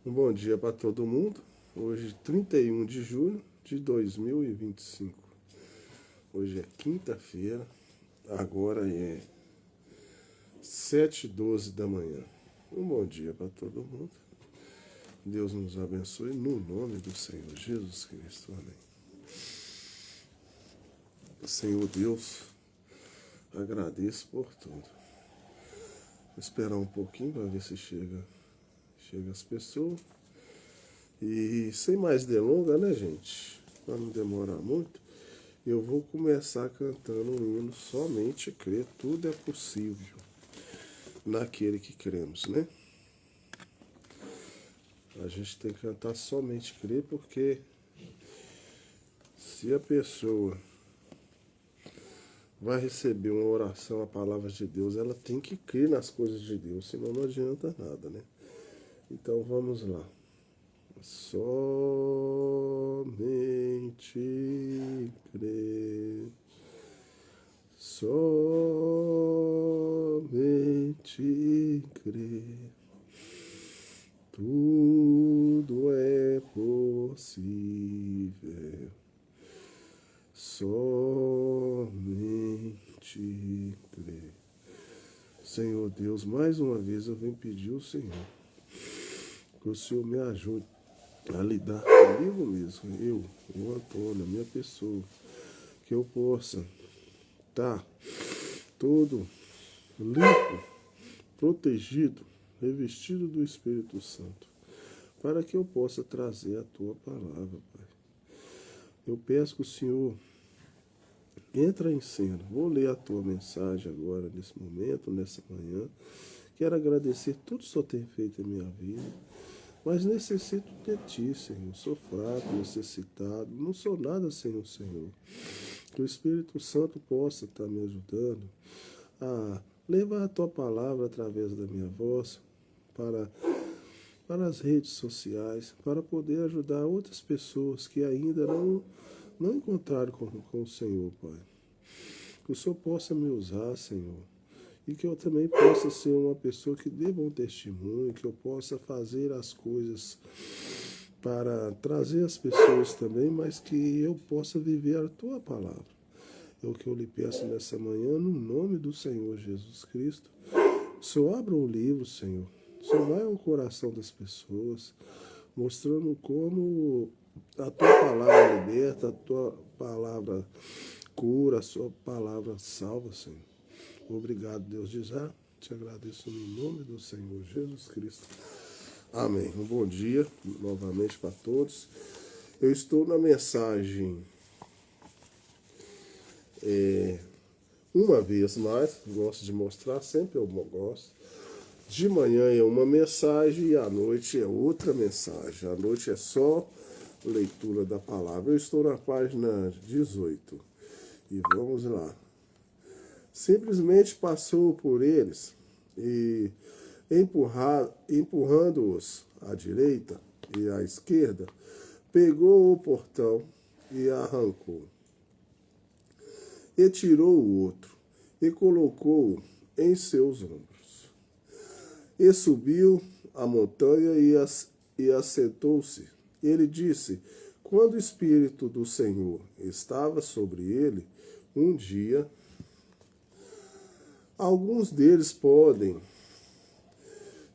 Um bom dia para todo mundo. Hoje, 31 de julho de 2025. Hoje é quinta-feira. Agora é 7h12 da manhã. Um bom dia para todo mundo. Deus nos abençoe no nome do Senhor Jesus Cristo. Amém. Senhor Deus, agradeço por tudo. Vou esperar um pouquinho para ver se chega as pessoas. E sem mais delongas, né, gente? Para não demorar muito, eu vou começar cantando um hino Somente Crer, tudo é possível naquele que cremos, né? A gente tem que cantar Somente Crer, porque se a pessoa vai receber uma oração, a palavra de Deus, ela tem que crer nas coisas de Deus, senão não adianta nada, né? Então vamos lá. Somente crer, somente crer, tudo é possível, somente crer. Senhor Deus, mais uma vez eu venho pedir ao Senhor que o Senhor me ajude a lidar comigo mesmo, o Antônio, a minha pessoa, que eu possa estar todo limpo, protegido, revestido do Espírito Santo, para que eu possa trazer a Tua palavra, Pai. Eu peço que o Senhor entre em cena. Vou ler a Tua mensagem agora, nesse momento, nessa manhã. Quero agradecer tudo que o Senhor tem feito em minha vida. Mas necessito de Ti, Senhor. Sou fraco, necessitado. Não sou nada sem o Senhor. Que o Espírito Santo possa estar me ajudando a levar a Tua palavra através da minha voz para as redes sociais, para poder ajudar outras pessoas que ainda não encontraram com o Senhor, Pai. Que o Senhor possa me usar, Senhor. E que eu também possa ser uma pessoa que dê bom testemunho, que eu possa fazer as coisas para trazer as pessoas também, mas que eu possa viver a Tua palavra. É o que eu lhe peço nessa manhã, no nome do Senhor Jesus Cristo. O Senhor abra um livro, Senhor. O Senhor vai ao coração das pessoas, mostrando como a Tua palavra liberta, a Tua palavra cura, a Sua palavra salva, Senhor. Obrigado, Deus de já. Te agradeço no nome do Senhor Jesus Cristo. Amém. Um bom dia novamente para todos. Eu estou na mensagem uma vez mais. Gosto de mostrar, sempre eu gosto. De manhã é uma mensagem e à noite é outra mensagem. À noite é só leitura da palavra. Eu estou na página 18. E vamos lá. Simplesmente passou por eles e, empurrando-os à direita e à esquerda, pegou o portão e arrancou. E tirou o outro e colocou-o em seus ombros. E subiu a montanha e assentou-se. Ele disse: quando o Espírito do Senhor estava sobre ele, um dia, alguns deles podem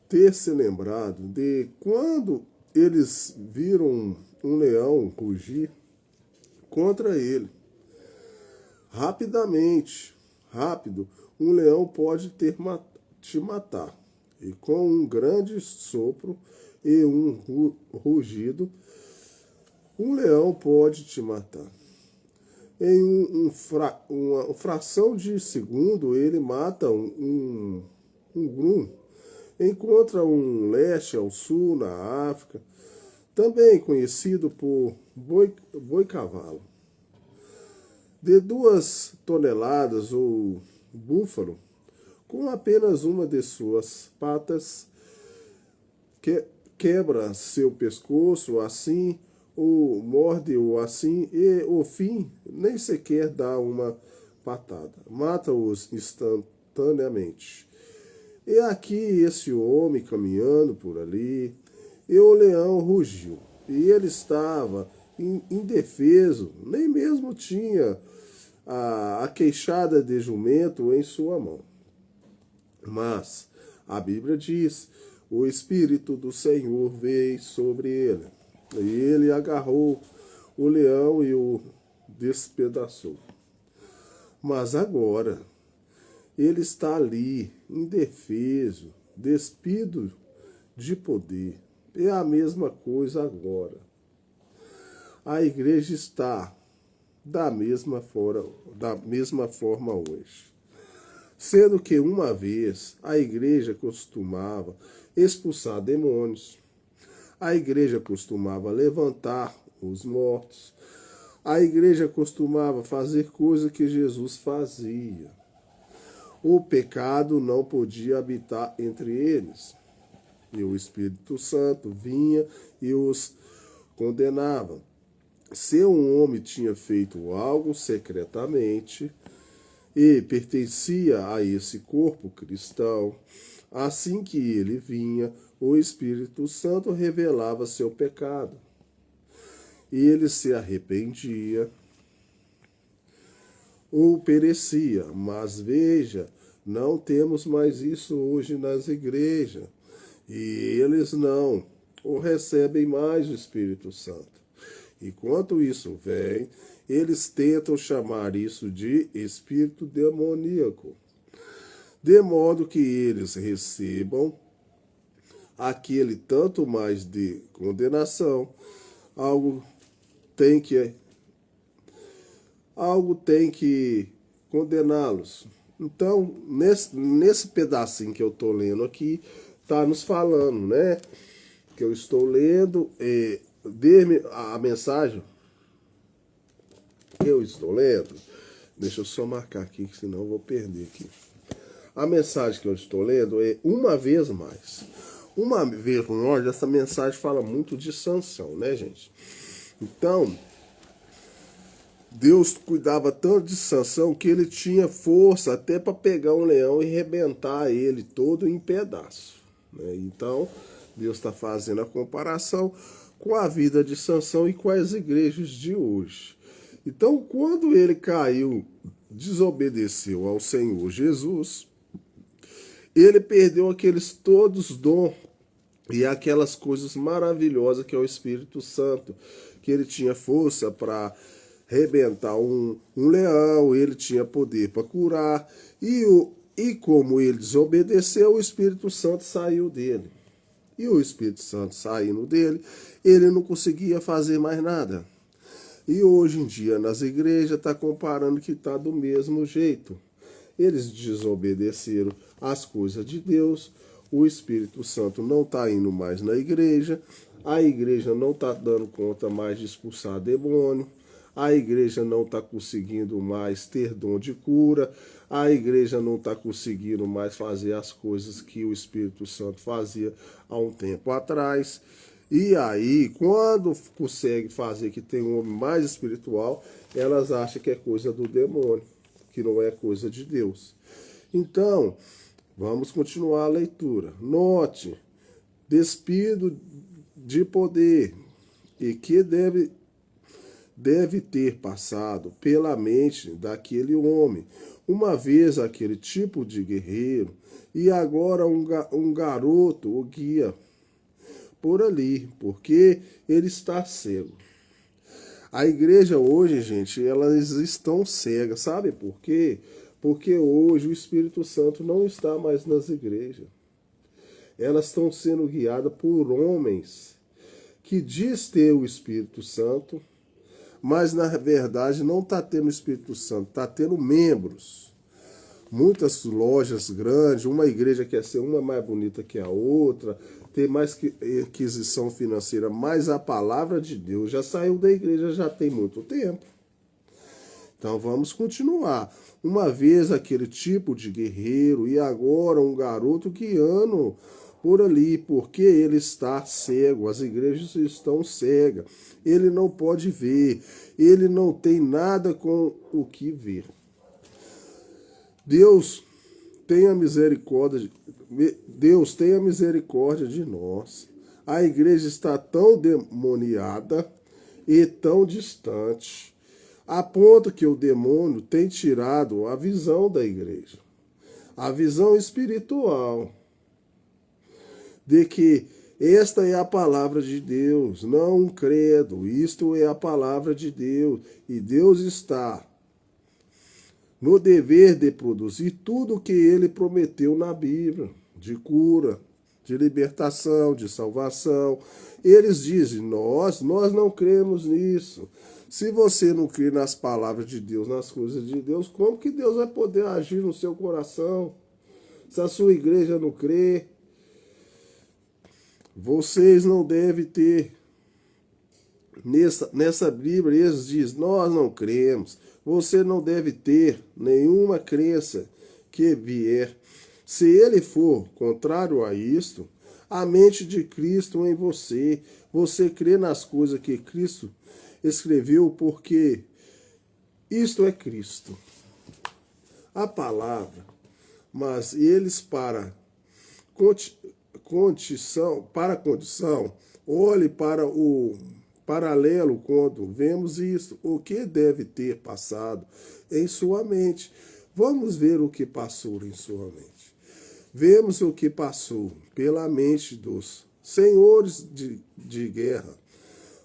ter se lembrado de quando eles viram um leão rugir contra ele. Rápido, um leão pode te matar. E com um grande sopro e um rugido, um leão pode te matar. Em uma fração de segundo, ele mata um grum. Encontra um leste ao sul, na África, também conhecido por boi-cavalo. De 2 toneladas, o búfalo, com apenas uma de suas patas, quebra seu pescoço assim, ou morde-o assim, e o fim nem sequer dá uma patada. Mata-os instantaneamente. E aqui esse homem caminhando por ali, e o leão rugiu. E ele estava indefeso, nem mesmo tinha a queixada de jumento em sua mão. Mas a Bíblia diz: o Espírito do Senhor veio sobre ele, e ele agarrou o leão e o despedaçou. Mas agora ele está ali, indefeso, despido de poder. É a mesma coisa agora. A igreja está da mesma forma hoje. Sendo que uma vez a igreja costumava expulsar demônios, a igreja costumava levantar os mortos, a igreja costumava fazer coisas que Jesus fazia. O pecado não podia habitar entre eles. E o Espírito Santo vinha e os condenava. Se um homem tinha feito algo secretamente e pertencia a esse corpo cristão, assim que ele vinha, o Espírito Santo revelava seu pecado. E ele se arrependia ou perecia. Mas veja, não temos mais isso hoje nas igrejas. E eles não o recebem mais o Espírito Santo. Enquanto isso vem, eles tentam chamar isso de espírito demoníaco, de modo que eles recebam aquele tanto mais de condenação. Algo tem que condená-los. Então, nesse pedacinho que eu estou lendo aqui, está nos falando, né? Que eu estou lendo, dê-me a mensagem que eu estou lendo. Deixa eu só marcar aqui, senão eu vou perder aqui. A mensagem que eu estou lendo é uma vez mais. Uma vez mais, essa mensagem fala muito de Sansão, né, gente? Então, Deus cuidava tanto de Sansão que ele tinha força até para pegar um leão e arrebentar ele todo em pedaços. Né? Então, Deus está fazendo a comparação com a vida de Sansão e com as igrejas de hoje. Então, quando ele caiu, desobedeceu ao Senhor Jesus, ele perdeu aqueles todos dons e aquelas coisas maravilhosas que é o Espírito Santo, que ele tinha força para arrebentar um leão, ele tinha poder para curar, e como ele desobedeceu, o Espírito Santo saiu dele. E o Espírito Santo saindo dele, ele não conseguia fazer mais nada. E hoje em dia, nas igrejas, está comparando que está do mesmo jeito. Eles desobedeceram às coisas de Deus, o Espírito Santo não está indo mais na igreja, a igreja não está dando conta mais de expulsar demônio, a igreja não está conseguindo mais ter dom de cura, a igreja não está conseguindo mais fazer as coisas que o Espírito Santo fazia há um tempo atrás. E aí, quando consegue fazer que tem um homem mais espiritual, elas acham que é coisa do demônio, que não é coisa de Deus. Então, vamos continuar a leitura. Note, despido de poder, e que deve ter passado pela mente daquele homem, uma vez aquele tipo de guerreiro, e agora um garoto o guia por ali, porque ele está cego. A igreja hoje, gente, elas estão cegas, sabe por quê? Porque hoje o Espírito Santo não está mais nas igrejas. Elas estão sendo guiadas por homens que diz ter o Espírito Santo, mas na verdade não está tendo o Espírito Santo, está tendo membros. Muitas lojas grandes, uma igreja quer ser uma mais bonita que a outra, ter mais aquisição financeira, mas a palavra de Deus já saiu da igreja já tem muito tempo. Então vamos continuar. Uma vez aquele tipo de guerreiro e agora um garoto guiando por ali, porque ele está cego, as igrejas estão cegas, ele não pode ver, ele não tem nada com o que ver. Deus tenha misericórdia de nós. A igreja está tão demoniada e tão distante, a ponto que o demônio tem tirado a visão da igreja, a visão espiritual, de que esta é a palavra de Deus, não um credo, isto é a palavra de Deus, e Deus está no dever de produzir tudo o que ele prometeu na Bíblia, de cura, de libertação, de salvação. Eles dizem, nós não cremos nisso. Se você não crê nas palavras de Deus, nas coisas de Deus, como que Deus vai poder agir no seu coração? Se a sua igreja não crê, vocês não devem ter. Nessa Bíblia, eles dizem, nós não cremos. Você não deve ter nenhuma crença que vier. Se ele for contrário a isto, a mente de Cristo em você, você crê nas coisas que Cristo escreveu, porque isto é Cristo. A palavra, mas eles para condição, olhe para o paralelo quando vemos isso, o que deve ter passado em sua mente. Vamos ver o que passou em sua mente. Vemos o que passou pela mente dos senhores de guerra,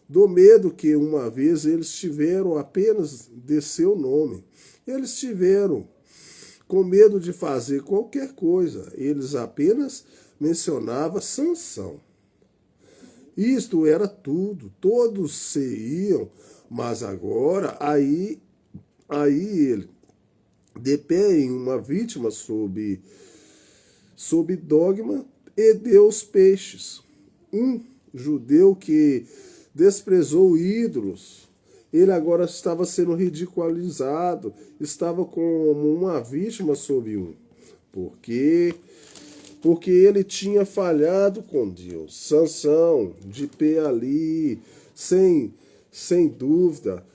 do medo que uma vez eles tiveram apenas de seu nome. Eles tiveram com medo de fazer qualquer coisa. Eles apenas mencionavam Sansão. Isto era tudo, todos se iam, mas agora aí ele, de pé em uma vítima sob dogma, e deu os peixes. Um judeu que desprezou ídolos, ele agora estava sendo ridicularizado, estava como uma vítima sob um. Porque ele tinha falhado com Deus. Sansão, de pé ali, sem dúvida.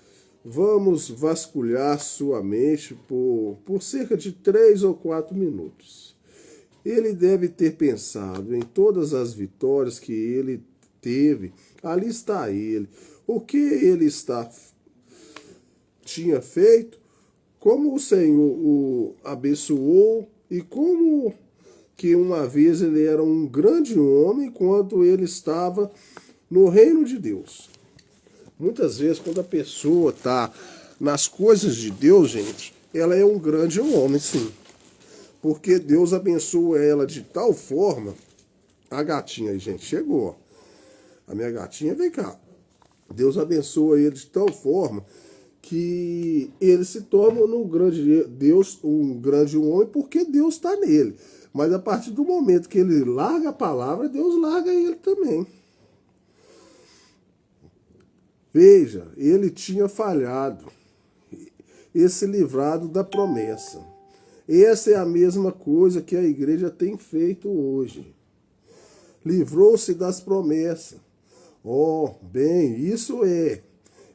Vamos vasculhar sua mente por cerca de 3 ou 4 minutos. Ele deve ter pensado em todas as vitórias que ele teve. Ali está ele. O que ele tinha feito, como o Senhor o abençoou e como que uma vez ele era um grande homem quando ele estava no reino de Deus. Muitas vezes, quando a pessoa está nas coisas de Deus, gente, ela é um grande homem, sim. Porque Deus abençoa ela de tal forma. A gatinha aí, gente, chegou. A minha gatinha, vem cá. Deus abençoa ele de tal forma que ele se torna um grande homem, porque Deus está nele. Mas a partir do momento que ele larga a palavra, Deus larga ele também. Veja, ele tinha falhado e se livrado da promessa. Essa é a mesma coisa que a igreja tem feito hoje. Livrou-se das promessas. Bem, isso é.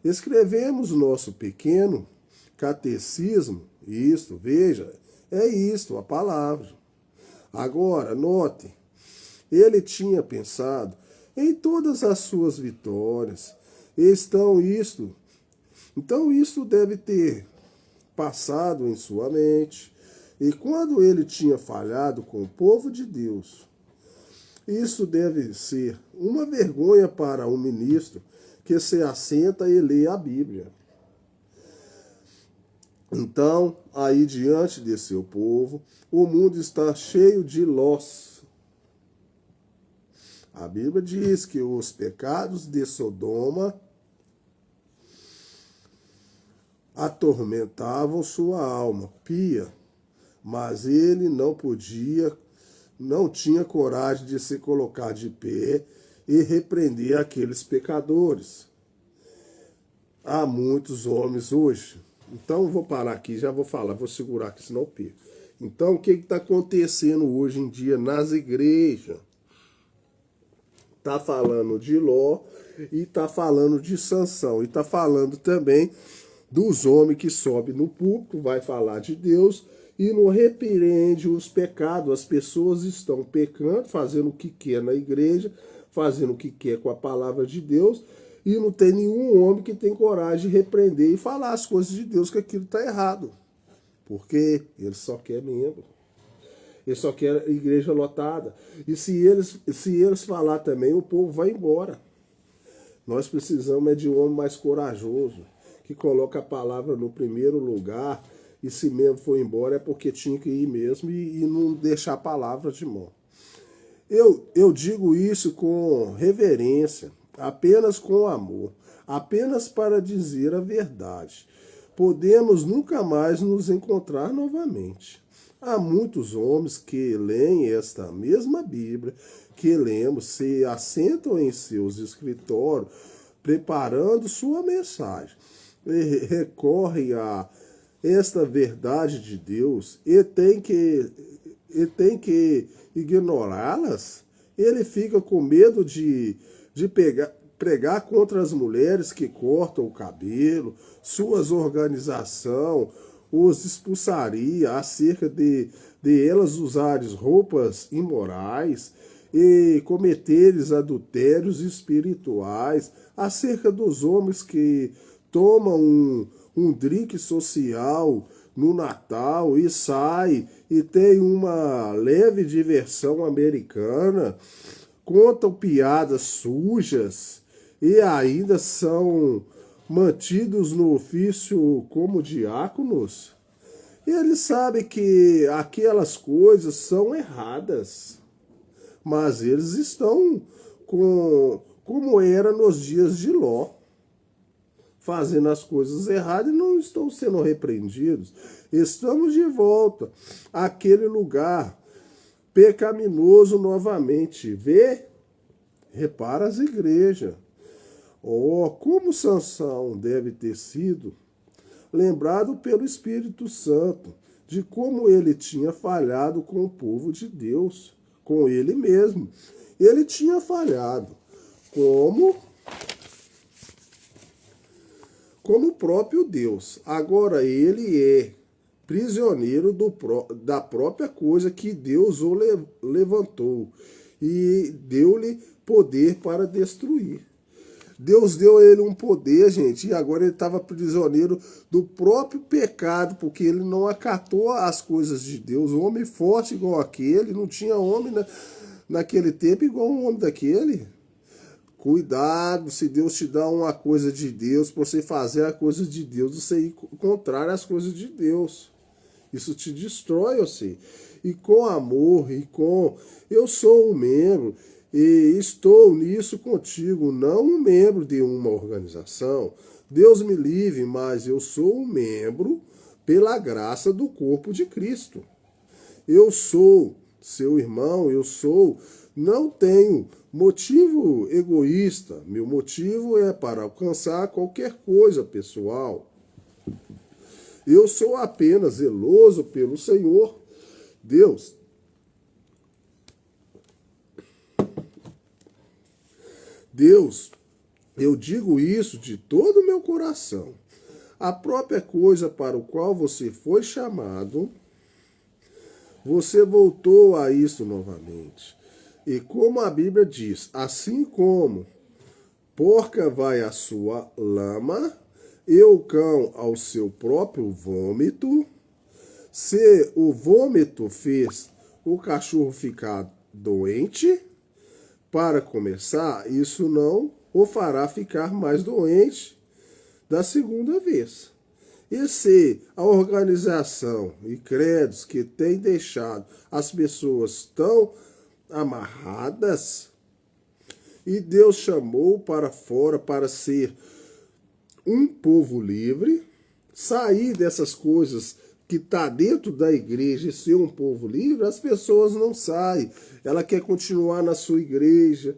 Escrevemos nosso pequeno catecismo, veja, é isto, a palavra. Agora, note, ele tinha pensado em todas as suas vitórias. Então isto deve ter passado em sua mente. E quando ele tinha falhado com o povo de Deus, isso deve ser uma vergonha para um ministro que se assenta e lê a Bíblia. Então, aí diante de seu povo, o mundo está cheio de lós. A Bíblia diz que os pecados de Sodoma atormentavam sua alma pia, mas ele não tinha coragem de se colocar de pé e repreender aqueles pecadores. Há muitos homens hoje. Então vou parar aqui, já vou falar, vou segurar aqui, senão eu perco. Então o que está acontecendo hoje em dia nas igrejas? Está falando de Ló e está falando de Sansão. E está falando também dos homens que sobem no púlpito, vai falar de Deus e não repreende os pecados. As pessoas estão pecando, fazendo o que quer na igreja, fazendo o que quer com a palavra de Deus, e não tem nenhum homem que tem coragem de repreender e falar as coisas de Deus, que aquilo está errado. Porque ele só quer membro. Ele só quer igreja lotada. E se eles falar também, o povo vai embora. Nós precisamos de um homem mais corajoso, que coloca a palavra no primeiro lugar, e se mesmo for embora é porque tinha que ir mesmo, e não deixar a palavra de mão. Eu digo isso com reverência, apenas com amor, apenas para dizer a verdade. Podemos nunca mais nos encontrar novamente. Há muitos homens que leem esta mesma Bíblia que lemos, se assentam em seus escritórios, preparando sua mensagem, e recorrem a esta verdade de Deus e tem que ignorá-las. Ele fica com medo de pregar contra as mulheres que cortam o cabelo, suas organizações os expulsaria acerca de elas usarem roupas imorais e cometeres adultérios espirituais, acerca dos homens que tomam um drink social no Natal e sai e tem uma leve diversão americana, contam piadas sujas e ainda são mantidos no ofício como diáconos. Eles sabem que aquelas coisas são erradas, mas eles estão como era nos dias de Ló, fazendo as coisas erradas e não estão sendo repreendidos. Estamos de volta àquele lugar pecaminoso novamente. Repara as igrejas. Oh, como Sansão deve ter sido lembrado pelo Espírito Santo de como ele tinha falhado com o povo de Deus, com ele mesmo. Ele tinha falhado como o próprio Deus. Agora ele é prisioneiro da própria coisa que Deus o levantou e deu-lhe poder para destruir. Deus deu a ele um poder, gente, e agora ele estava prisioneiro do próprio pecado, porque ele não acatou as coisas de Deus. Um homem forte igual aquele, não tinha homem naquele tempo igual um homem daquele. Cuidado, se Deus te dá uma coisa de Deus, para você fazer a coisa de Deus, você ir contrário às coisas de Deus. Isso te destrói, você. E com amor, eu sou um membro, e estou nisso contigo, não um membro de uma organização. Deus me livre, mas eu sou um membro pela graça do corpo de Cristo. Eu sou seu irmão, não tenho motivo egoísta. Meu motivo é para alcançar qualquer coisa pessoal. Eu sou apenas zeloso pelo Senhor Deus. Deus, eu digo isso de todo o meu coração. A própria coisa para o qual você foi chamado, você voltou a isso novamente. E como a Bíblia diz, assim como porca vai à sua lama e o cão ao seu próprio vômito, se o vômito fez o cachorro ficar doente, para começar, isso não o fará ficar mais doente da segunda vez. E se a organização e credos que tem deixado as pessoas tão amarradas, e Deus chamou para fora para ser um povo livre, sair dessas coisas que está dentro da igreja e ser um povo livre, as pessoas não saem. Ela quer continuar na sua igreja,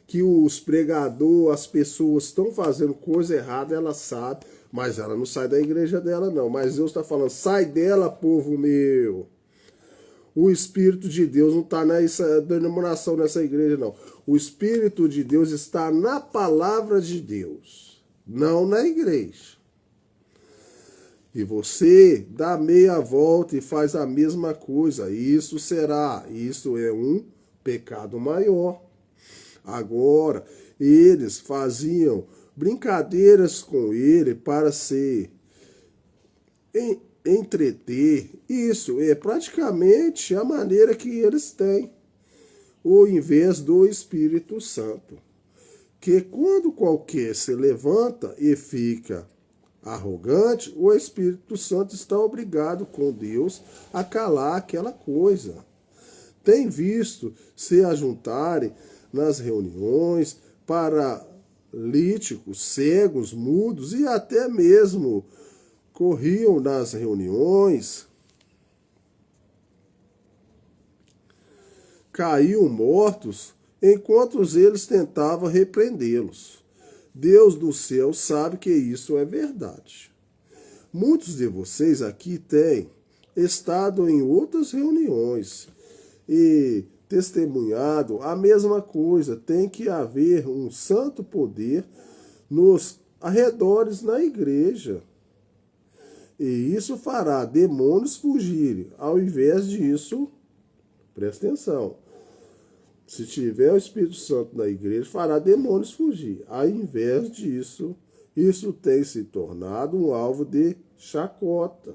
que os pregadores, as pessoas estão fazendo coisa errada, ela sabe, mas ela não sai da igreja dela não. Mas Deus está falando, sai dela, povo meu. O Espírito de Deus não está nessa denominação, nessa igreja não. O Espírito de Deus está na palavra de Deus, não na igreja. E você dá meia volta e faz a mesma coisa. Isso é um pecado maior. Agora, eles faziam brincadeiras com ele para se entreter. Isso é praticamente a maneira que eles têm, ao invés do Espírito Santo, que quando qualquer se levanta e fica arrogante, o Espírito Santo está obrigado com Deus a calar aquela coisa. Tem visto se ajuntarem nas reuniões paralíticos, cegos, mudos e até mesmo corriam nas reuniões, caíam mortos, enquanto eles tentavam repreendê-los. Deus do céu sabe que isso é verdade. Muitos de vocês aqui têm estado em outras reuniões e testemunhado a mesma coisa. Tem que haver um santo poder nos arredores na igreja. E isso fará demônios fugirem. Ao invés disso, presta atenção, se tiver o Espírito Santo na igreja, fará demônios fugir. Ao invés disso, isso tem se tornado um alvo de chacota.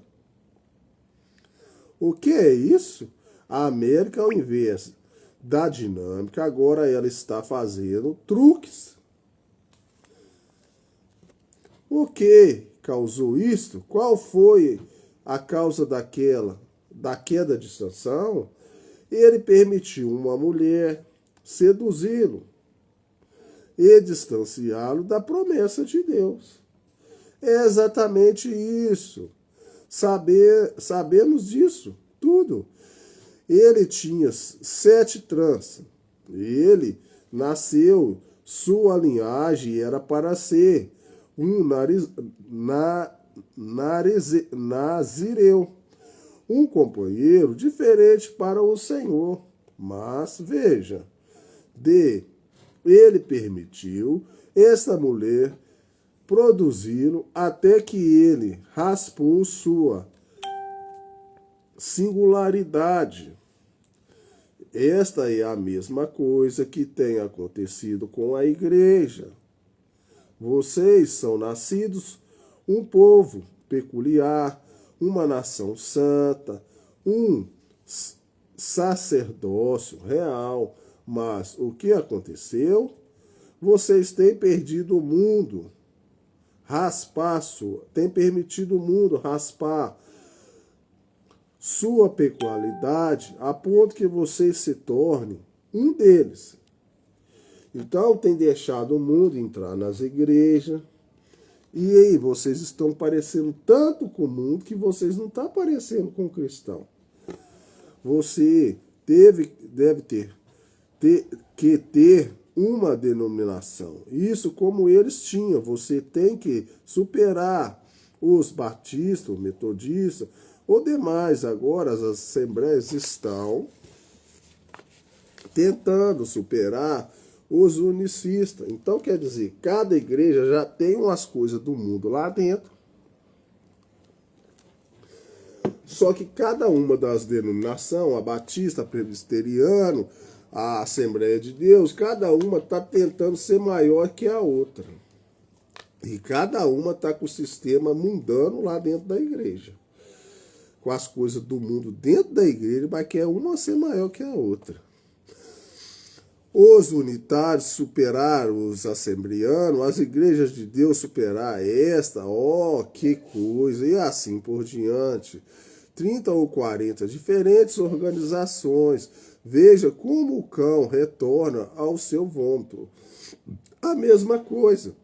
O que é isso? A América, ao invés da dinâmica, agora ela está fazendo truques. O que causou isto? Qual foi a causa da queda de Sansão? Ele permitiu uma mulher seduzi-lo e distanciá-lo da promessa de Deus. É exatamente isso. Sabemos disso tudo. Ele tinha 7 tranças. Ele nasceu, sua linhagem era para ser um nazireu, um companheiro diferente para o Senhor. Mas, veja, ele permitiu essa mulher produzi-lo até que ele raspou sua singularidade. Esta é a mesma coisa que tem acontecido com a igreja. Vocês são nascidos um povo peculiar, uma nação santa, um sacerdócio real. Mas o que aconteceu? Vocês têm perdido o mundo, têm permitido o mundo raspar sua peculiaridade a ponto que vocês se tornem um deles. Então tem deixado o mundo entrar nas igrejas. E aí, vocês estão parecendo tanto com o mundo que vocês não estão parecendo com o cristão. Você deve ter uma denominação. Isso como eles tinham. Você tem que superar os batistas, os metodistas, ou demais. Agora as assembleias estão tentando superar os unicistas. Então, quer dizer, cada igreja já tem umas coisas do mundo lá dentro. Só que cada uma das denominações, a batista, a presbiteriano, a Assembleia de Deus, cada uma está tentando ser maior que a outra. E cada uma está com o sistema mundano lá dentro da igreja. Com as coisas do mundo dentro da igreja, mas quer uma ser maior que a outra. Os unitários superaram os assembleanos, as igrejas de Deus superaram esta, que coisa, e assim por diante. 30 ou 40 diferentes organizações. Veja como o cão retorna ao seu vômito. A mesma coisa.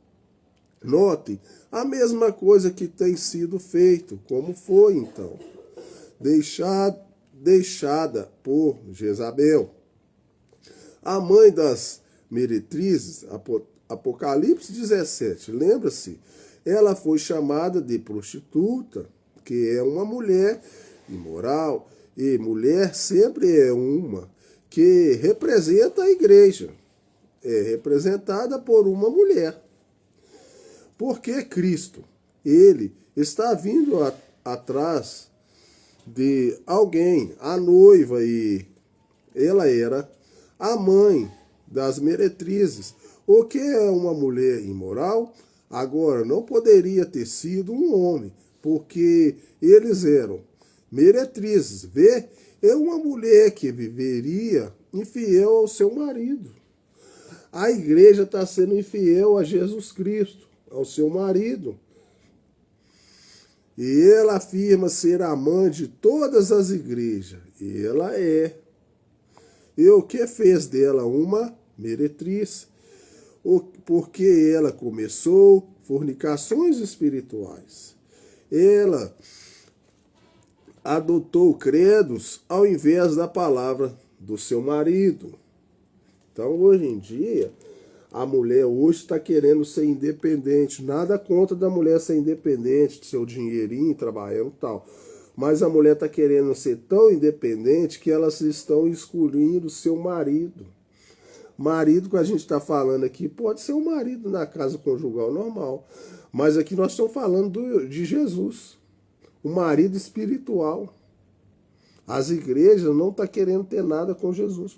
Notem, a mesma coisa que tem sido feito. Como foi então? Deixada por Jezabel, a mãe das meretrizes, Apocalipse 17, lembra-se? Ela foi chamada de prostituta, que é uma mulher imoral, e mulher sempre é uma que representa a igreja, é representada por uma mulher. Porque Cristo, ele está vindo atrás de alguém, a noiva, e ela era a mãe das meretrizes. O que é uma mulher imoral? Agora, não poderia ter sido um homem, porque eles eram meretrizes. Vê, é uma mulher que viveria infiel ao seu marido. A igreja está sendo infiel a Jesus Cristo, ao seu marido. E ela afirma ser a mãe de todas as igrejas. E ela é. E o que fez dela uma meretriz? Porque ela começou fornicações espirituais. Ela adotou credos ao invés da palavra do seu marido. Então, hoje em dia, a mulher hoje está querendo ser independente. Nada contra da mulher ser independente, de seu dinheirinho, trabalhando e tal. Mas a mulher está querendo ser tão independente que elas estão excluindo seu marido. Marido que a gente está falando aqui pode ser um marido na casa conjugal normal. Mas aqui nós estamos falando de Jesus. O marido espiritual. As igrejas não estão querendo ter nada com Jesus.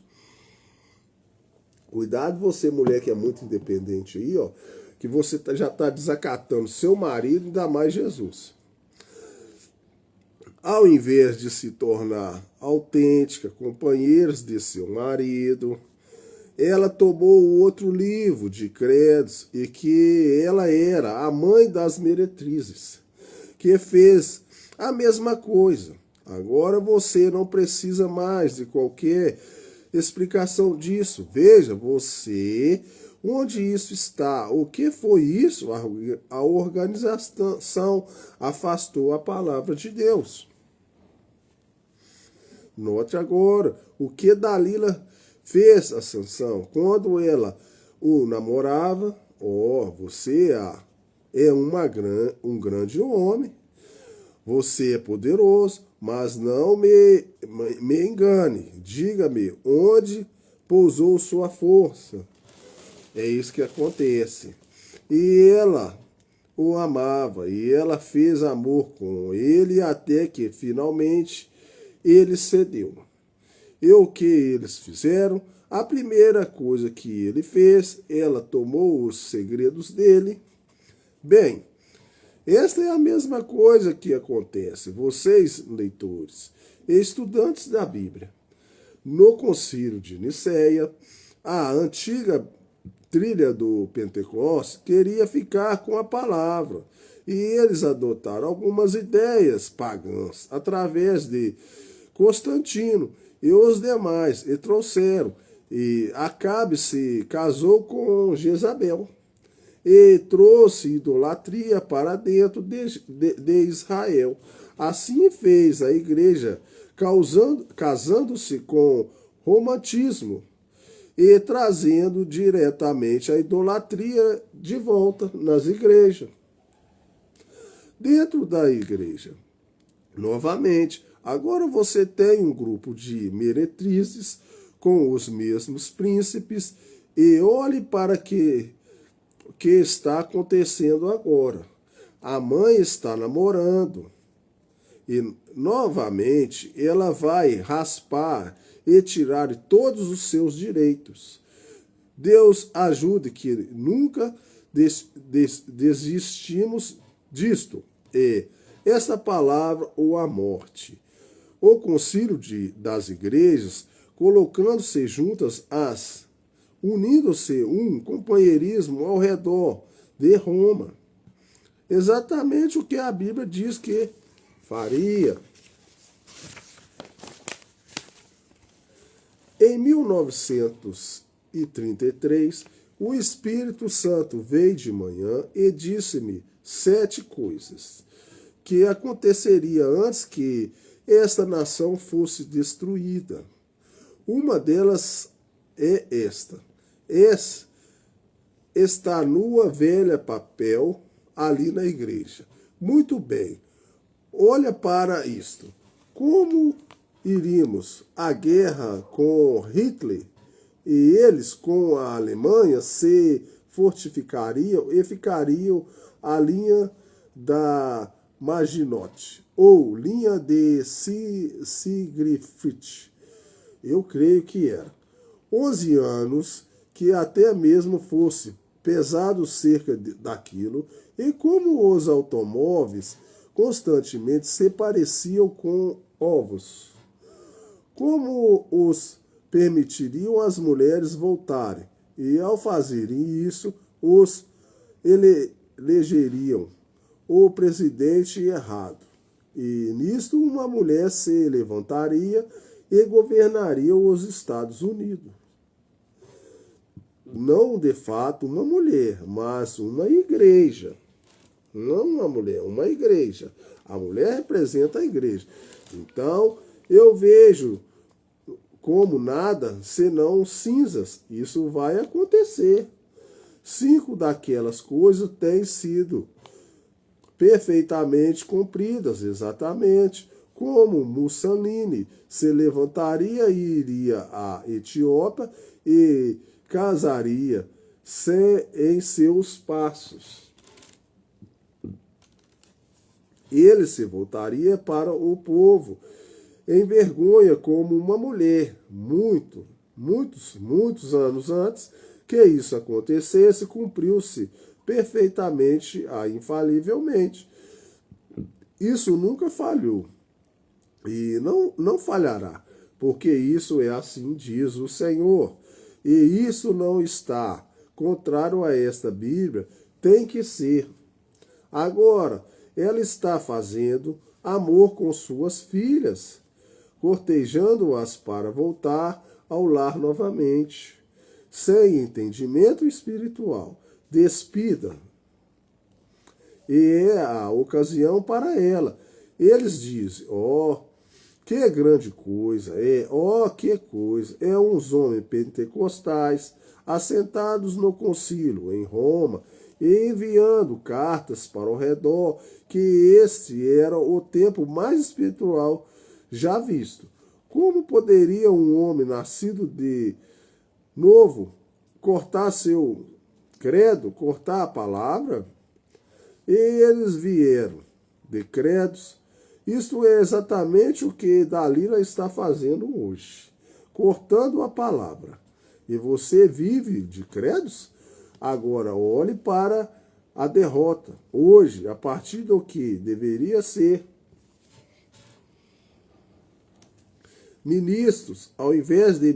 Cuidado você, mulher que é muito independente aí, ó, que você já está desacatando seu marido e ainda mais Jesus. Ao invés de se tornar autêntica, companheiros de seu marido, ela tomou o outro livro de credos e que ela era a mãe das meretrizes, que fez a mesma coisa. Agora você não precisa mais de qualquer explicação disso. Veja, você, onde isso está? O que foi isso? A organização afastou a palavra de Deus. Note agora o que Dalila fez a Sansão quando ela o namorava. Você é um grande homem, você é poderoso, mas não me engane. Diga-me onde pousou sua força. É isso que acontece. E ela o amava, e ela fez amor com ele até que finalmente ele cedeu. E o que eles fizeram? A primeira coisa que ele fez, ela tomou os segredos dele. Bem, esta é a mesma coisa que acontece, vocês, leitores e estudantes da Bíblia. No Concílio de Nicéia, a antiga trilha do Pentecostes queria ficar com a palavra, e eles adotaram algumas ideias pagãs através de Constantino e os demais, e trouxeram. E Acabe se casou com Jezabel e trouxe idolatria para dentro de Israel. Assim fez a igreja, casando-se com romantismo e trazendo diretamente a idolatria de volta nas igrejas. Dentro da igreja, novamente, agora você tem um grupo de meretrizes com os mesmos príncipes e olhe para que está acontecendo agora. A mãe está namorando e novamente ela vai raspar e tirar todos os seus direitos. Deus ajude que nunca desistimos disto. E essa palavra ou a morte. O concílio das igrejas, colocando-se juntas unindo-se um companheirismo ao redor de Roma. Exatamente o que a Bíblia diz que faria. Em 1933, o Espírito Santo veio de manhã e disse-me 7 coisas que aconteceria antes que esta nação fosse destruída. Uma delas é esta. Está nua velha papel ali na igreja. Muito bem. Olha para isto. Como iríamos à guerra com Hitler e eles com a Alemanha se fortificariam e ficariam a linha da Maginot ou linha de Siegfried. Eu creio que era. 11 anos que até mesmo fosse pesado cerca daquilo, e como os automóveis constantemente se pareciam com ovos, como os permitiriam as mulheres voltarem, e ao fazerem isso, os elegeriam o presidente errado. E nisto uma mulher se levantaria e governaria os Estados Unidos. Não de fato uma mulher, mas uma igreja. Não uma mulher, uma igreja. A mulher representa a igreja. Então, eu vejo como nada senão cinzas. Isso vai acontecer. 5 daquelas coisas têm sido perfeitamente cumpridas, exatamente. Como Mussolini se levantaria e iria à Etiópia e casaria em seus passos. Ele se voltaria para o povo em vergonha como uma mulher. Muitos anos antes que isso acontecesse, cumpriu-se perfeitamente, infalivelmente. Isso nunca falhou e não falhará, porque isso é assim diz o Senhor. E isso não está contrário a esta Bíblia, tem que ser. Agora, ela está fazendo amor com suas filhas, cortejando-as para voltar ao lar novamente, sem entendimento espiritual. Despida. E é a ocasião para ela. Eles dizem, que grande coisa, que coisa. É uns homens pentecostais assentados no concílio em Roma e enviando cartas para o redor, que este era o tempo mais espiritual já visto. Como poderia um homem nascido de novo cortar seu credo, cortar a palavra? E eles vieram de credos. Isto é exatamente o que Dalila está fazendo hoje, cortando a palavra. E você vive de credos? Agora olhe para a derrota. Hoje, a partir do que deveria ser ministros, ao invés de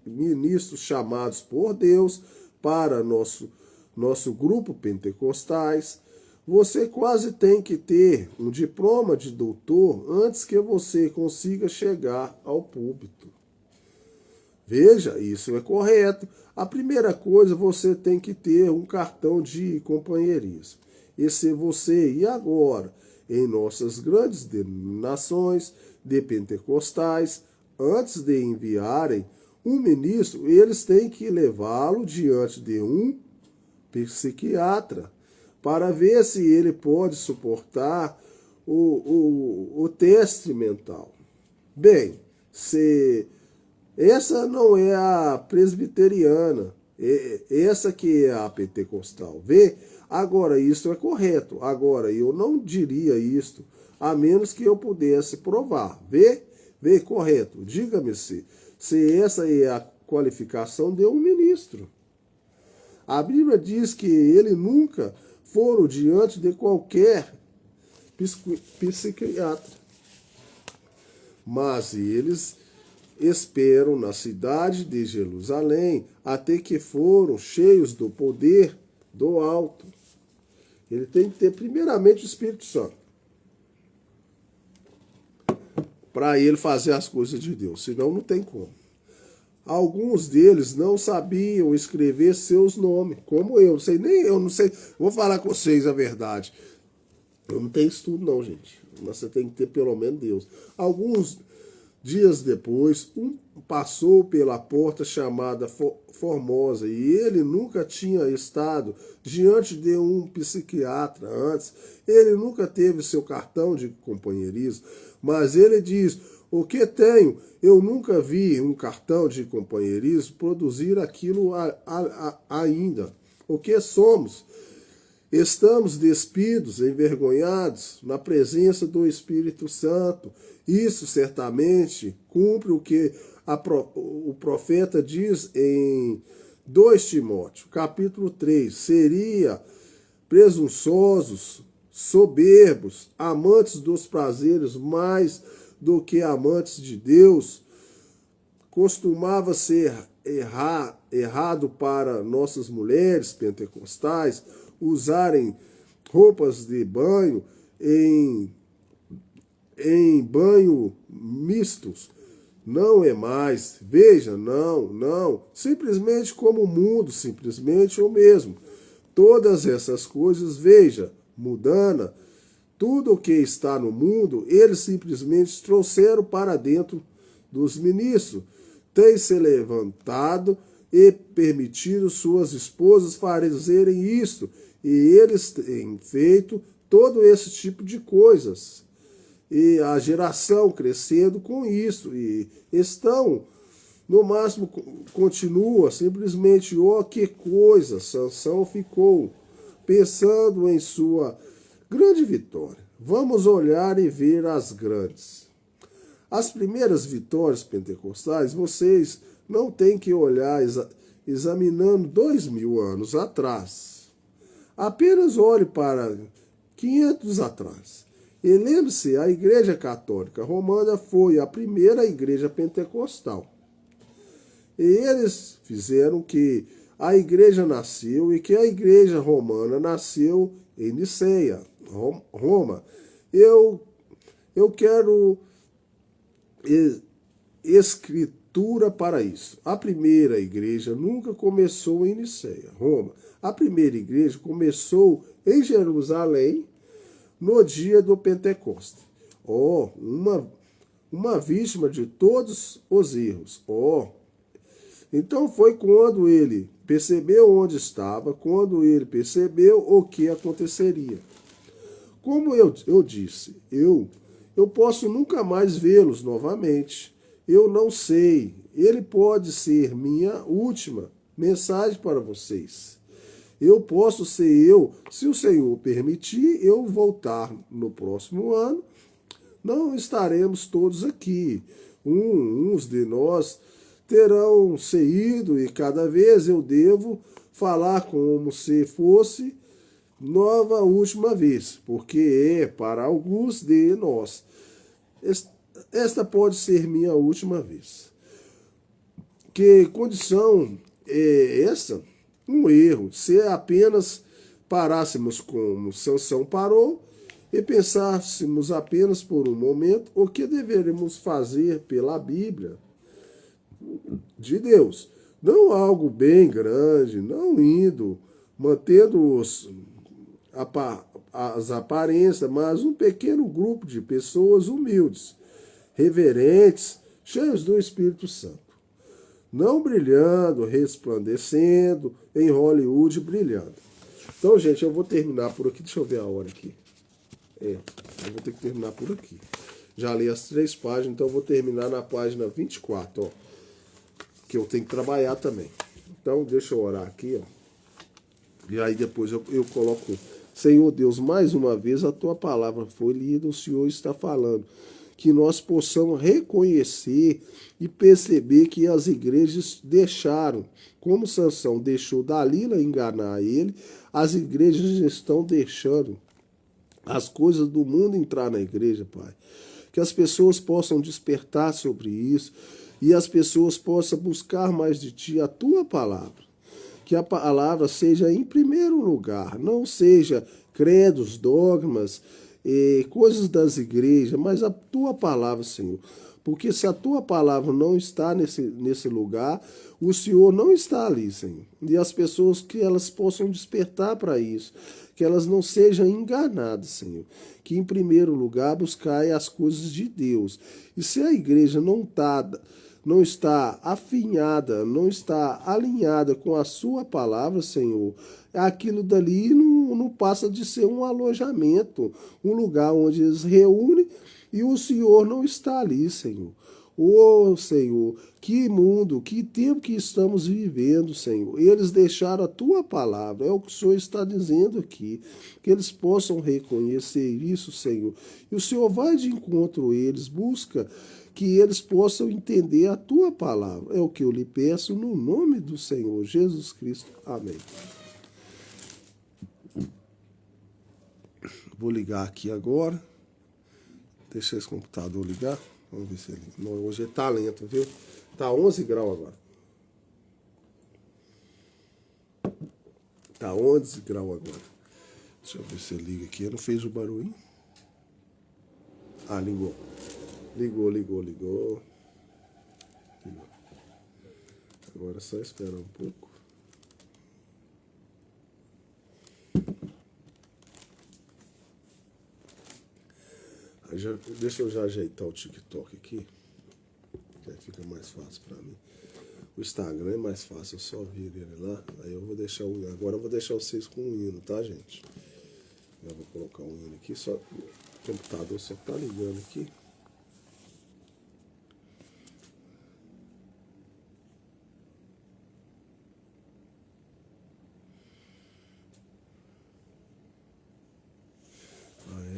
ministros chamados por Deus para nosso grupo pentecostais, você quase tem que ter um diploma de doutor antes que você consiga chegar ao púlpito. Veja, isso é correto. A primeira coisa, você tem que ter um cartão de companheirismo. E se você ir agora em nossas grandes denominações de pentecostais, antes de enviarem um ministro, eles têm que levá-lo diante de um psiquiatra para ver se ele pode suportar o teste mental. Bem, se essa não é a presbiteriana, essa que é a pentecostal. Vê? Agora, isso é correto. Agora, eu não diria isto, a menos que eu pudesse provar. Vê? Vê, correto. Diga-me se essa é a qualificação de um ministro. A Bíblia diz que ele nunca foram diante de qualquer psiquiatra. Mas eles esperam na cidade de Jerusalém até que foram cheios do poder do alto. Ele tem que ter primeiramente o Espírito Santo para ele fazer as coisas de Deus, senão não tem como. Alguns deles não sabiam escrever seus nomes, como eu. Eu não sei. Vou falar com vocês a verdade. Eu não tenho estudo não, gente. Mas você tem que ter pelo menos Deus. Alguns dias depois, um passou pela porta chamada Formosa e ele nunca tinha estado diante de um psiquiatra antes. Ele nunca teve seu cartão de companheirismo, mas ele diz: o que tenho? Eu nunca vi um cartão de companheirismo produzir aquilo ainda. O que somos? Estamos despidos, envergonhados na presença do Espírito Santo. Isso certamente cumpre o que o profeta diz em 2 Timóteo, capítulo 3, seria presunçosos, soberbos, amantes dos prazeres mais do que amantes de Deus. Costumava ser errado para nossas mulheres pentecostais usarem roupas de banho em banho mistos. Não é mais. Veja, não. Simplesmente como o mundo, simplesmente o mesmo. Todas essas coisas, veja, mudando, tudo o que está no mundo, eles simplesmente trouxeram para dentro dos ministros. Tem se levantado e permitido suas esposas fazerem isto. E eles têm feito todo esse tipo de coisas. E a geração crescendo com isso. E estão, no máximo, continua simplesmente, que coisa. Sansão ficou pensando em sua grande vitória. Vamos olhar e ver as grandes. As primeiras vitórias pentecostais, vocês não têm que olhar examinando 2000 anos atrás. Apenas olhe para 500 atrás. E lembre-se, a Igreja Católica Romana foi a primeira igreja pentecostal. E eles fizeram que a igreja nasceu e que a Igreja Romana nasceu em Niceia, Roma. Eu quero escritura para isso. A primeira igreja nunca começou em Niceia, Roma. A primeira igreja começou em Jerusalém no dia do Pentecostes. Uma vítima de todos os erros. Então foi quando ele percebeu onde estava, quando ele percebeu o que aconteceria. Como eu disse, eu posso nunca mais vê-los novamente. Eu não sei. Ele pode ser minha última mensagem para vocês. Eu posso ser se o Senhor permitir, eu voltar no próximo ano. Não estaremos todos aqui. Uns de nós terão saído e cada vez eu devo falar como se fosse nova última vez, porque é para alguns de nós. Esta pode ser minha última vez. Que condição é essa? Um erro. Se apenas parássemos como Sansão parou e pensássemos apenas por um momento o que deveríamos fazer pela Bíblia de Deus. Não algo bem grande, não mantendo as aparências, mas um pequeno grupo de pessoas humildes, reverentes, cheios do Espírito Santo. Não brilhando, resplandecendo, em Hollywood brilhando. Então, gente, eu vou terminar por aqui. Deixa eu ver a hora aqui. Eu vou ter que terminar por aqui. Já li as 3 páginas, então eu vou terminar na página 24, que eu tenho que trabalhar também. Então, deixa eu orar aqui, E aí depois eu coloco: Senhor Deus, mais uma vez a tua palavra foi lida, o Senhor está falando. Que nós possamos reconhecer e perceber que as igrejas deixaram, como Sansão deixou Dalila enganar ele, as igrejas estão deixando as coisas do mundo entrar na igreja, Pai. Que as pessoas possam despertar sobre isso e as pessoas possam buscar mais de Ti a Tua palavra. Que a palavra seja em primeiro lugar, não seja credos, dogmas, coisas das igrejas, mas a Tua palavra, Senhor. Porque se a Tua palavra não está nesse lugar, o Senhor não está ali, Senhor. E as pessoas que elas possam despertar para isso, que elas não sejam enganadas, Senhor. Que em primeiro lugar buscai as coisas de Deus. E se a igreja não está afinhada, não está alinhada com a sua palavra, Senhor, aquilo dali não passa de ser um alojamento, um lugar onde eles reúnem e o Senhor não está ali, Senhor. Senhor, que mundo, que tempo que estamos vivendo, Senhor. Eles deixaram a Tua palavra, é o que o Senhor está dizendo aqui, que eles possam reconhecer isso, Senhor. E o Senhor vai de encontro a eles, busca que eles possam entender a tua palavra. É o que eu lhe peço no nome do Senhor Jesus Cristo. Amém. Vou ligar aqui agora. Deixa esse computador ligar. Vamos ver se ele... Não, hoje ele tá lento, viu? Tá 11 graus agora. Tá 11 graus agora. Deixa eu ver se ele liga aqui. Ele não fez o barulho? Ah, ligou. Ligou. Agora é só esperar um pouco. Deixa eu já ajeitar o TikTok aqui, que aí fica mais fácil para mim. O Instagram é mais fácil, eu só vir ele lá. Aí eu vou deixar agora eu vou deixar vocês com o hino, tá, gente? Eu vou colocar um hino aqui, só o computador só tá ligando aqui.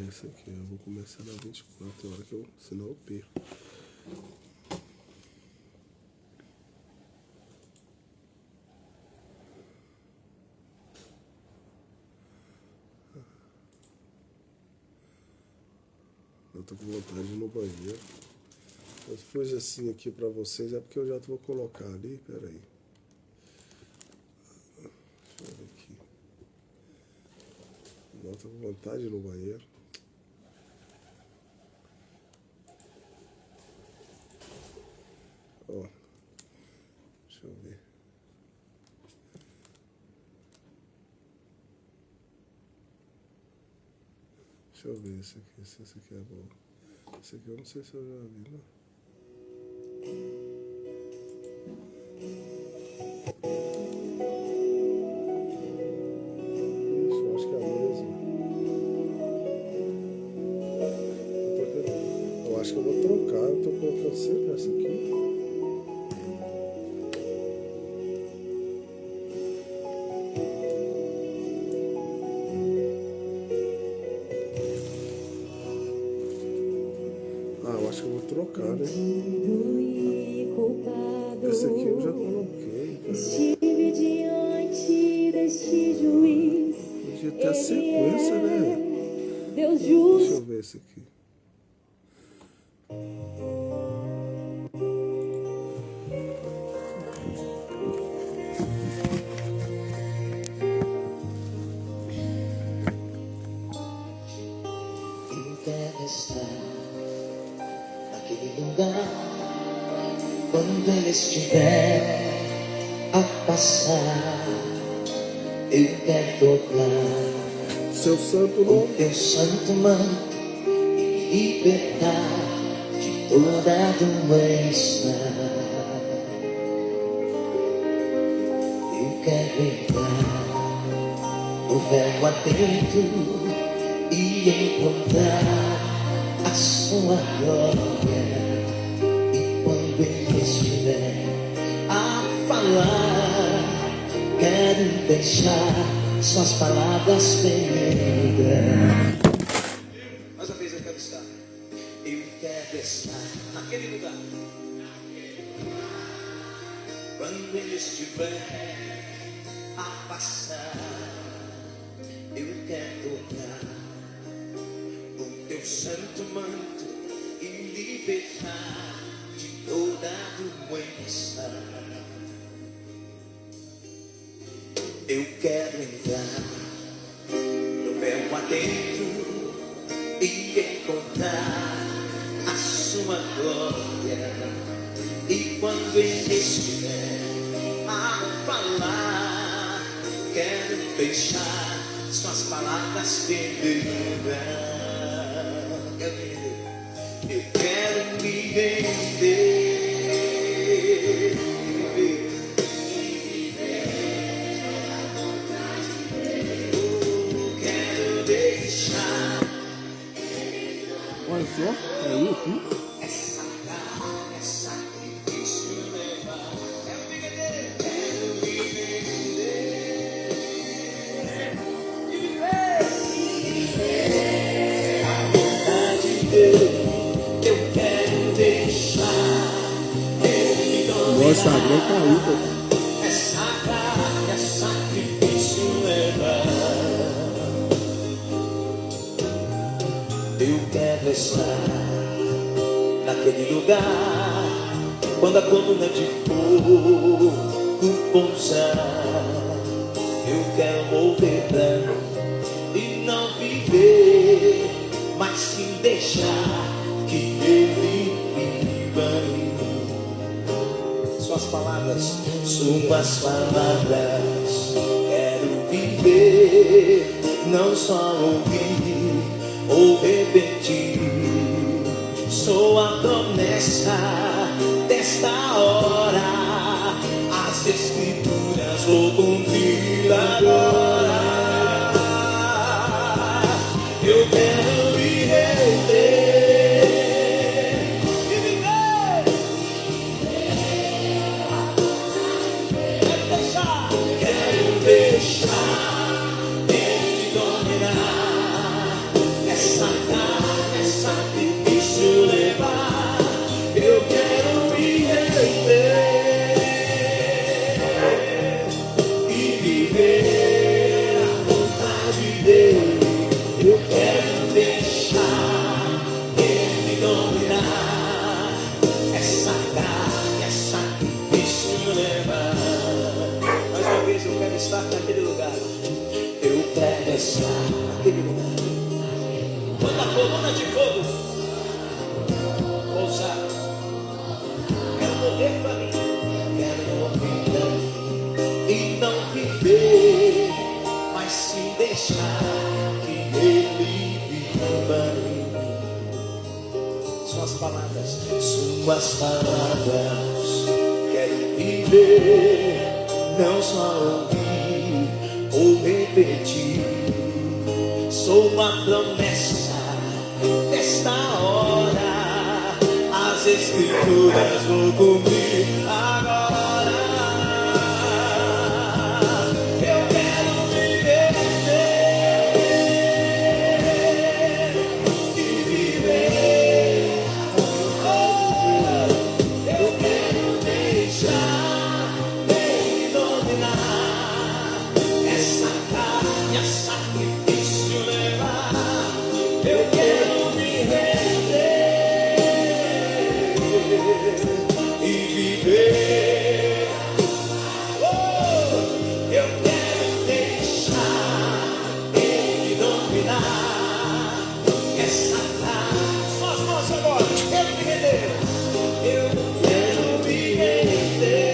Esse aqui, eu vou começar na 24 horas, senão eu perco. Eu tô com vontade de ir no banheiro. Eu fiz assim aqui pra vocês, é porque eu já vou colocar ali, peraí. Deixa eu ver aqui. Eu tô com vontade de ir no banheiro. Ó, deixa eu ver. Deixa eu ver esse aqui, se esse aqui é bom. Esse aqui eu não sei se eu já vi, não. Isso, eu acho que é a mesma. Eu acho que eu vou trocar, eu tô colocando sempre essa aqui. Acho que eu vou trocar, né? Esse aqui eu já coloquei. Estive diante deste juiz. Podia ter a sequência, né? Deus Deixa justo. eu ver esse aqui. Eu quero estar naquele lugar quando ele estiver a passar. Eu quero tocar Seu santo o nome. teu santo manto e libertar de toda doença. Eu quero entrar no véu adentro e encontrar a sua glória. E quando ele estiver a falar, quero deixar suas palavras penetrar. Mais uma vez eu quero estar. Eu quero estar naquele lugar. Quando ele estiver a passar, eu quero tocar o teu santo manto e libertar de toda doença. Eu quero entrar no véu adentro e encontrar a sua glória. E quando ele estiver a falar, quero deixar suas palavras penetrar. Eu quero me render. Olha só, aí aqui. Eu quero deixar sabe, vai cair, pô. Essa carga é sacrifício levar. Eu quero estar naquele lugar quando a coluna de fogo pousar. Eu quero mover pra mim e não viver, mas sim deixar que Ele viva em mim. Suas palavras, quero viver, não só ouvir ou repetir. Sou a promessa desta hora, as escrituras vou cumprir agora. Eu quero me render e viver. Quero deixar Ele dominar. Essa carga é sacrifício levar. Eu quero me render e viver a vontade dele. Eu quero deixar Ele dominar. Essa carga é sacrifício levar. Mais uma vez eu quero estar naquele lugar. Eu quero estar naquele lugar quando a coluna de fogo pousar. Quero morrer pra mim, quero morrer pra mim e não viver, mas sim deixar que Ele viva em mim. Suas palavras, quero viver, não só ouvir ou repetir. Sou uma promessa desta hora, as escrituras vou cumprir agora. Eu quero me render e viver. Eu quero deixar Ele dominar. Essa carne é sacrifício levar. Eu quero me render e viver. Eu quero deixar Ele dominar. Essa carne. Suas mãos agora. Quero me render. Eu quero me render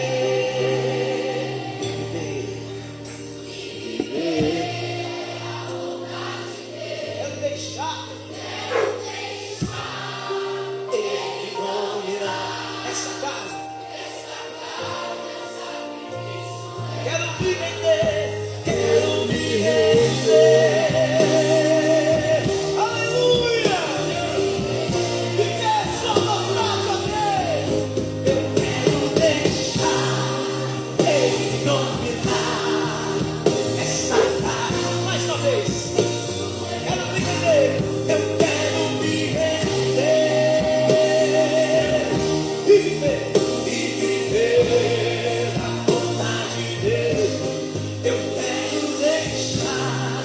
e viver. Quero deixar Ele dominar essa carne. Quero me render, quero me render. Aleluia! Viver só na graça dele. Eu quero deixar Ele dominar essa carne. Mais uma vez. Quero me render, eu quero me render e viver a vontade dele. Eu quero deixar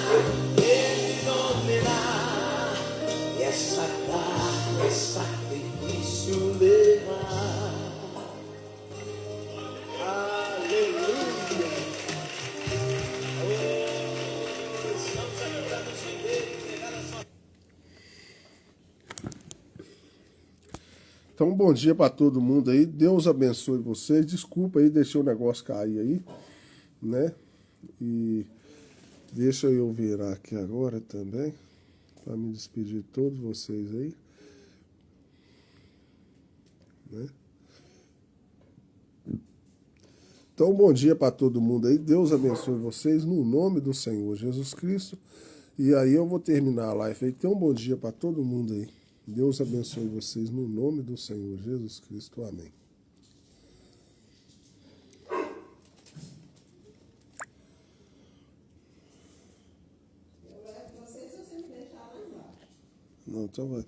Ele dominar e essa carne é sacrifício levar. Aleluia! Estamos aqui para nos render e entregar a sua. Então, bom dia para todo mundo aí. Deus abençoe vocês. Desculpa aí, deixei o negócio cair aí, né? E deixa eu virar aqui agora também, para me despedir de todos vocês aí, né? Então, bom dia para todo mundo aí. Deus abençoe vocês no nome do Senhor Jesus Cristo. E aí eu vou terminar a live aí. Então, bom dia para todo mundo aí. Deus abençoe vocês no nome do Senhor Jesus Cristo. Amém. Não, então vai.